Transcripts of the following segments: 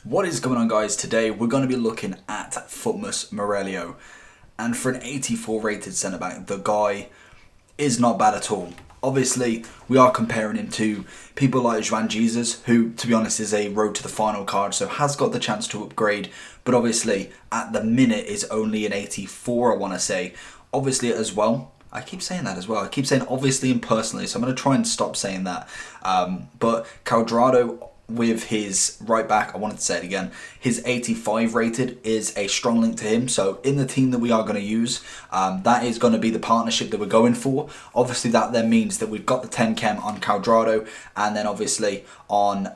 What is going on, guys? Today we're going to be looking at Futmas Murillo, and for an 84 rated centre back, the guy is not bad at all. Obviously, we are comparing him to people like Juan Jesus, who, to be honest, is a road to the final card, so has got the chance to upgrade, but obviously at the minute is only an 84, I want to say. Obviously as well, I keep saying that as well. I keep saying obviously and personally, so I'm going to try and stop saying that. But Cuadrado, with his right back, I wanted to say it again, his 85 rated is a strong link to him. So in the team that we are going to use, that is going to be the partnership that we're going for. Obviously that then means that we've got the 10 chem on Cuadrado, and then obviously on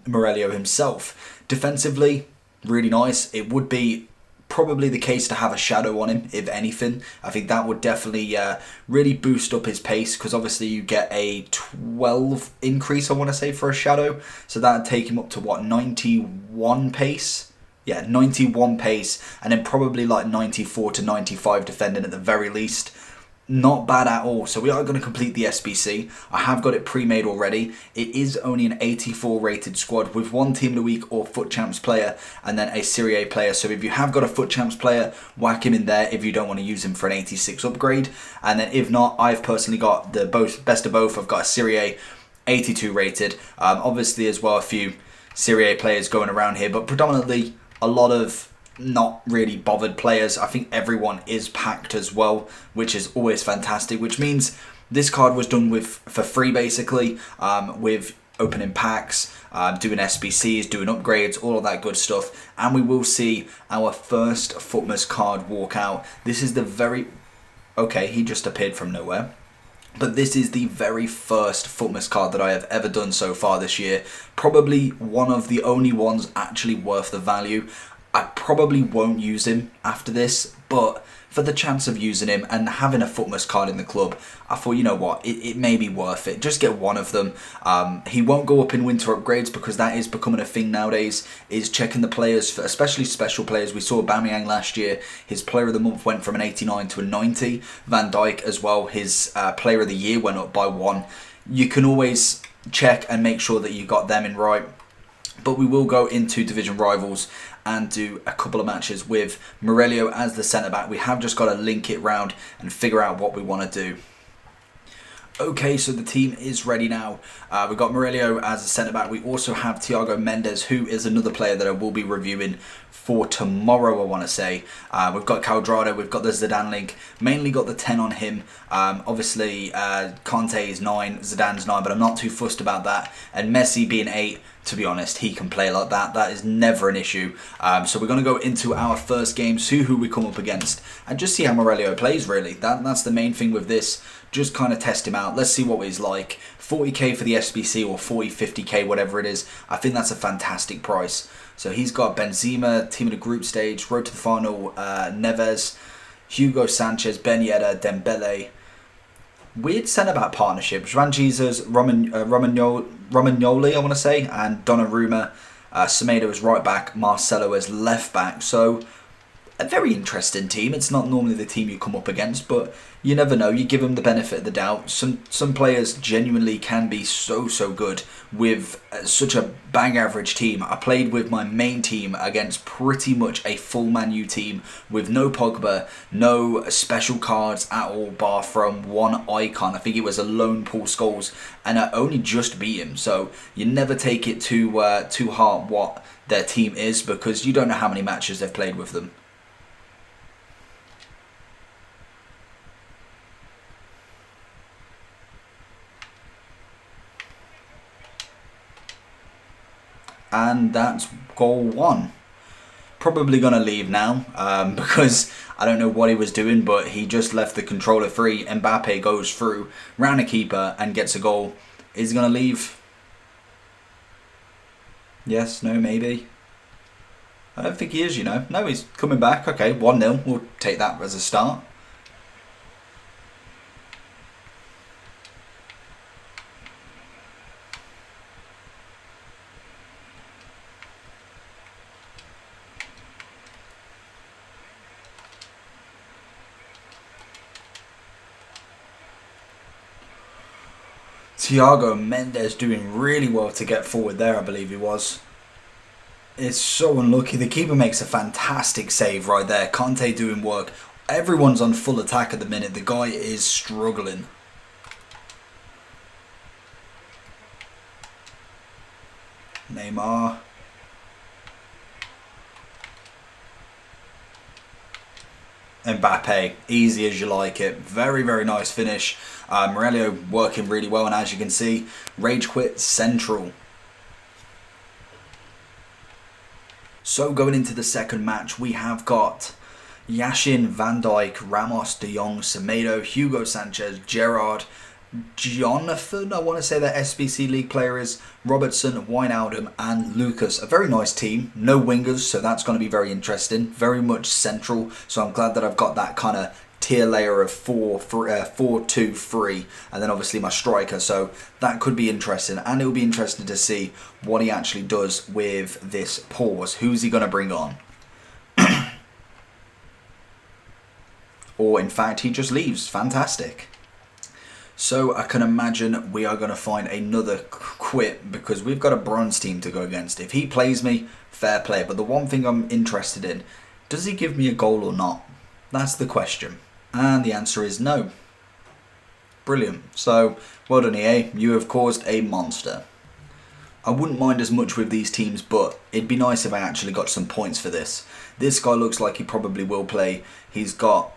Murillo himself. Defensively, really nice. It would be probably the case to have a shadow on him, if anything. I think that would definitely really boost up his pace, because obviously you get a 12 increase, I want to say, for a shadow. So that would take him up to what, 91 pace? Yeah, 91 pace, and then probably like 94 to 95 defending at the very least. Not bad at all. So we are going to complete the SBC. I have got it pre-made already. It is only an 84 rated squad with one team of the week or Foot Champs player, and then a Serie A player. So if you have got a Foot Champs player, whack him in there if you don't want to use him for an 86 upgrade. And then if not, I've personally got the best of both. I've got a Serie A 82 rated. Obviously as well a few Serie A players going around here, but predominantly a lot of not really bothered players. I think everyone is packed as well, which is always fantastic, which means this card was done for free basically, with opening packs, doing SBCs, doing upgrades, all of that good stuff. And we will see our first Futmas card walk out. This is the very... Okay, he just appeared from nowhere. But this is the very first Futmas card that I have ever done so far this year. Probably one of the only ones actually worth the value. I probably won't use him after this, but for the chance of using him and having a Futmas card in the club, I thought, you know what, it may be worth it. Just get one of them. He won't go up in winter upgrades, because that is becoming a thing nowadays, is checking the players, for especially special players. We saw Aubameyang last year, his player of the month went from an 89 to a 90. Van Dijk as well, his player of the year went up by 1. You can always check and make sure that you got them in right. But we will go into division rivals and do a couple of matches with Murillo as the centre-back. We have just got to link it round and figure out what we want to do. Okay, so the team is ready now. We've got Murillo as a centre-back. We also have Thiago Mendes, who is another player that I will be reviewing for tomorrow, I want to say. We've got Cuadrado, we've got the Zidane link. Mainly got the 10 on him. Obviously, Conte is 9, Zidane's 9, but I'm not too fussed about that. And Messi being 8, to be honest, he can play like that. That is never an issue. So we're going to go into our first game, see who we come up against, and just see how Murillo plays, really. That's the main thing with this. Just kind of test him out. Let's see what he's like. 40k for the SBC, or 40, 50k, whatever it is. I think that's a fantastic price. So he's got Benzema, team of the group stage, road to the final, Neves, Hugo Sanchez, Ben Yedder, Dembele. Weird centre-back partnership. Juan Jesus, Romagnoli, I want to say, and Donnarumma. Semedo as right back, Marcelo as left back. So a very interesting team. It's not normally the team you come up against, but you never know. You give them the benefit of the doubt. Some players genuinely can be so good with such a bang average team. I played with my main team against pretty much a full Man U team with no Pogba, no special cards at all, bar from one icon. I think it was a lone Paul Scholes, and I only just beat him. So you never take it too hard what their team is, because you don't know how many matches they've played with them. And that's goal 1. Probably going to leave now, because I don't know what he was doing, but he just left the controller free. Mbappe goes through, round a keeper, and gets a goal. Is he going to leave? Yes, no, maybe. I don't think he is, you know. No, he's coming back. Okay, 1-0. We'll take that as a start. Thiago Mendes doing really well to get forward there, I believe he was. It's so unlucky. The keeper makes a fantastic save right there. Conte doing work. Everyone's on full attack at the minute. The guy is struggling. Neymar. Mbappe, easy as you like it. Very, very nice finish. Murillo working really well, and as you can see, rage quit central. So going into the second match, we have got Yashin, Van Dijk, Ramos, De Jong, Semedo, Hugo Sanchez, Gerrard, Jonathan, I want to say that SBC League player is, Robertson, Wijnaldum and Lucas. A very nice team, no wingers, so that's going to be very interesting. Very much central, so I'm glad that I've got that kind of tier layer of 4-2-3, and then obviously my striker, so that could be interesting, and it will be interesting to see what he actually does with this pause. Who's he going to bring on? Or in fact he just leaves. Fantastic. So I can imagine we are going to find another quit, because we've got a bronze team to go against. If he plays me, fair play, but the one thing I'm interested in, does he give me a goal or not? That's the question. And the answer is no. Brilliant. So, well done EA, you have caused a monster. I wouldn't mind as much with these teams, but it'd be nice if I actually got some points for this. This guy looks like he probably will play. He's got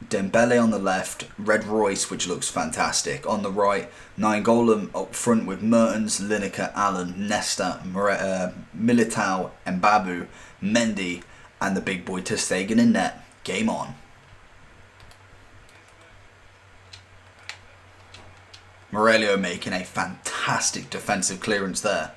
Dembele on the left, Red Royce, which looks fantastic, on the right, Nainggolan up front with Mertens, Lineker, Allen, Nesta, Militao, Mbabu, Mendy, and the big boy ter Stegen in net. Game on. Murillo making a fantastic defensive clearance there.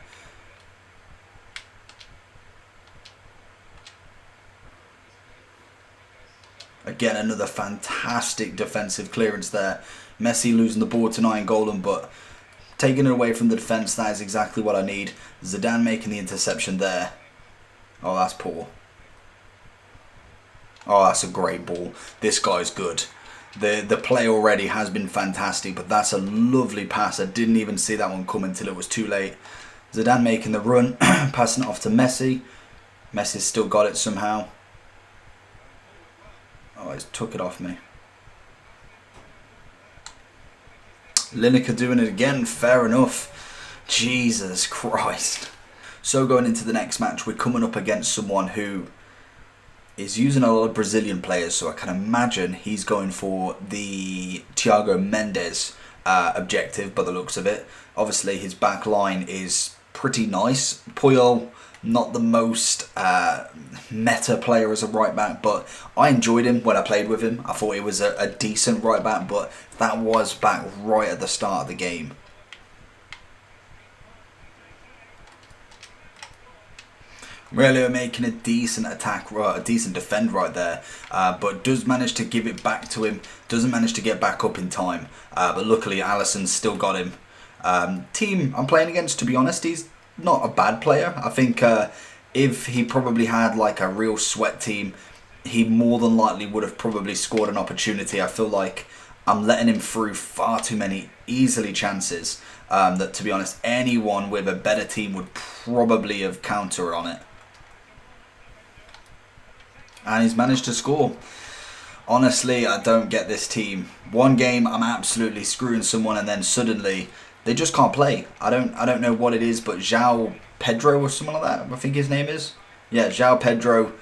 Again, another fantastic defensive clearance there. Messi losing the ball to Nainggolan, but taking it away from the defence, that is exactly what I need. Zidane making the interception there. Oh, that's poor. Oh, that's a great ball. This guy's good. The play already has been fantastic, but that's a lovely pass. I didn't even see that one coming until it was too late. Zidane making the run, passing it off to Messi. Messi's still got it somehow. Oh, he's took it off me. Lineker doing it again, fair enough. Jesus Christ. So going into the next match, we're coming up against someone who is using a lot of Brazilian players, so I can imagine he's going for the Thiago Mendes objective by the looks of it. Obviously his back line is pretty nice. Puyol, not the most meta player as a right back, but I enjoyed him when I played with him. I thought he was a decent right back, but that was back right at the start of the game. Murillo making a decent attack, a decent defend right there, but does manage to give it back to him. Doesn't manage to get back up in time, but luckily Alisson's still got him. Team I'm playing against, to be honest, he's not a bad player. I think if he probably had like a real sweat team, he more than likely would have probably scored an opportunity. I feel like I'm letting him through far too many easily chances that, to be honest, anyone with a better team would probably have countered on it. And he's managed to score. Honestly, I don't get this team. One game I'm absolutely screwing someone, and then suddenly they just can't play. I don't know what it is, but João Pedro or something like that, I think his name is. Yeah, João Pedro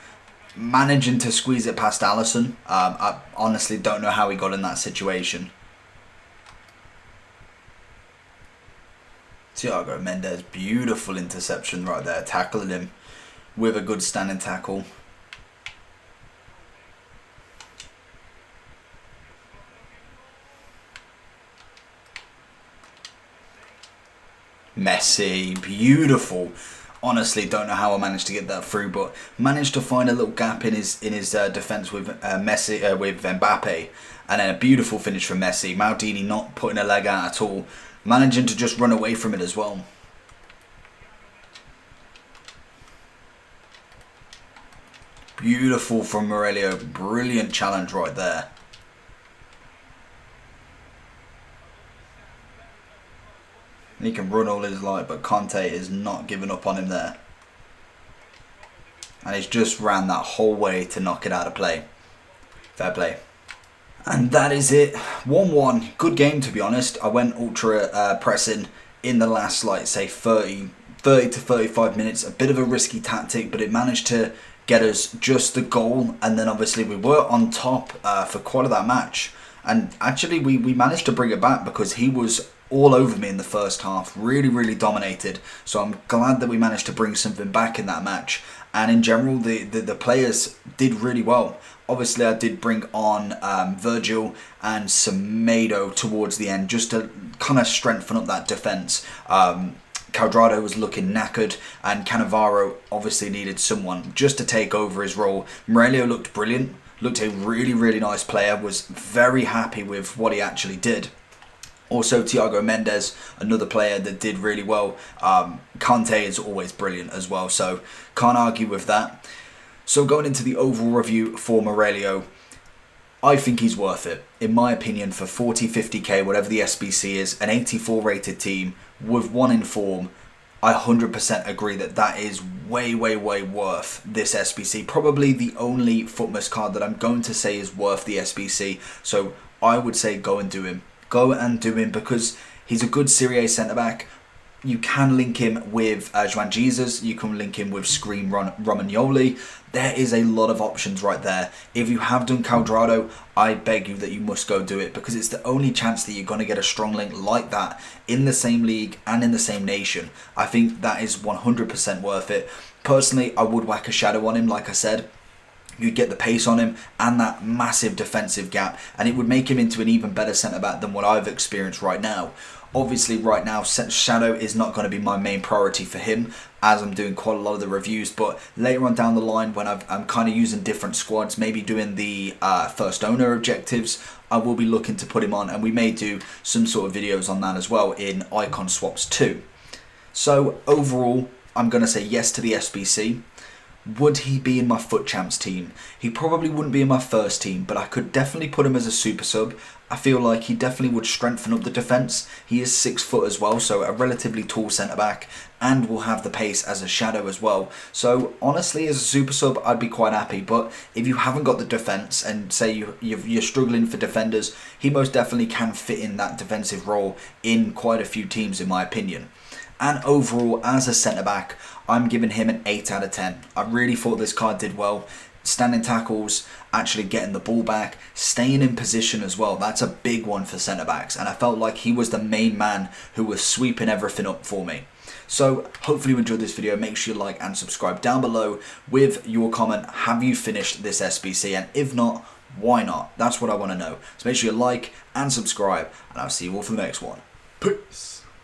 managing to squeeze it past Alisson. I honestly don't know how he got in that situation. Thiago Mendes, beautiful interception right there, tackling him with a good standing tackle. Messi, beautiful. Honestly, don't know how I managed to get that through, but managed to find a little gap in his defense with Messi, with Mbappe, and then a beautiful finish from Messi. Maldini not putting a leg out at all, managing to just run away from it as well. Beautiful from Murillo, brilliant challenge right there. He can run all his life, but Conte is not giving up on him there. and he's just ran that whole way to knock it out of play. Fair play. And that is it. 1-1. Good game, to be honest. I went ultra pressing in the last, like, say, 30 to 35 minutes. A bit of a risky tactic, but it managed to get us just the goal. And then, obviously, we were on top for quite of that match. And actually, we managed to bring it back because he was all over me in the first half. Really, really dominated. So I'm glad that we managed to bring something back in that match. And in general, the players did really well. Obviously, I did bring on Virgil and Semedo towards the end just to kind of strengthen up that defence. Cuadrado was looking knackered, and Cannavaro obviously needed someone just to take over his role. Murillo looked brilliant, looked a really, really nice player, was very happy with what he actually did. Also, Thiago Mendes, another player that did really well. Kante is always brilliant as well, so can't argue with that. So going into the overall review for Murillo, I think he's worth it. In my opinion, for 40, 50k, whatever the SBC is, an 84 rated team with one in form, I 100% agree that that is way, way, way worth this SBC. Probably the only Futmas card that I'm going to say is worth the SBC. So I would say go and do him. Go and do him because he's a good Serie A centre-back. You can link him with Juan Jesus. You can link him with Scream Romagnoli. There is a lot of options right there. If you have done Cuadrado, I beg you that you must go do it because it's the only chance that you're going to get a strong link like that in the same league and in the same nation. I think that is 100% worth it. Personally, I would whack a shadow on him, like I said. You'd get the pace on him and that massive defensive gap, and it would make him into an even better centre-back than what I've experienced right now. Obviously, right now, Shadow is not going to be my main priority for him, as I'm doing quite a lot of the reviews, but later on down the line, when I'm kind of using different squads, maybe doing the first owner objectives, I will be looking to put him on, and we may do some sort of videos on that as well in Icon Swaps too. So, overall, I'm going to say yes to the SBC. Would he be in my FUT Champs team? He probably wouldn't be in my first team, but I could definitely put him as a super sub. I feel like he definitely would strengthen up the defence. He is 6 foot as well, so a relatively tall centre-back, and will have the pace as a shadow as well. So honestly, as a super sub, I'd be quite happy. But if you haven't got the defence, and say you're struggling for defenders, he most definitely can fit in that defensive role in quite a few teams, in my opinion. And overall, as a centre-back, I'm giving him an 8 out of 10. I really thought this card did well. Standing tackles, actually getting the ball back, staying in position as well. That's a big one for centre-backs. And I felt like he was the main man who was sweeping everything up for me. So, hopefully you enjoyed this video. Make sure you like and subscribe down below with your comment. Have you finished this SBC? And if not, why not? That's what I want to know. So make sure you like and subscribe. And I'll see you all for the next one. Peace.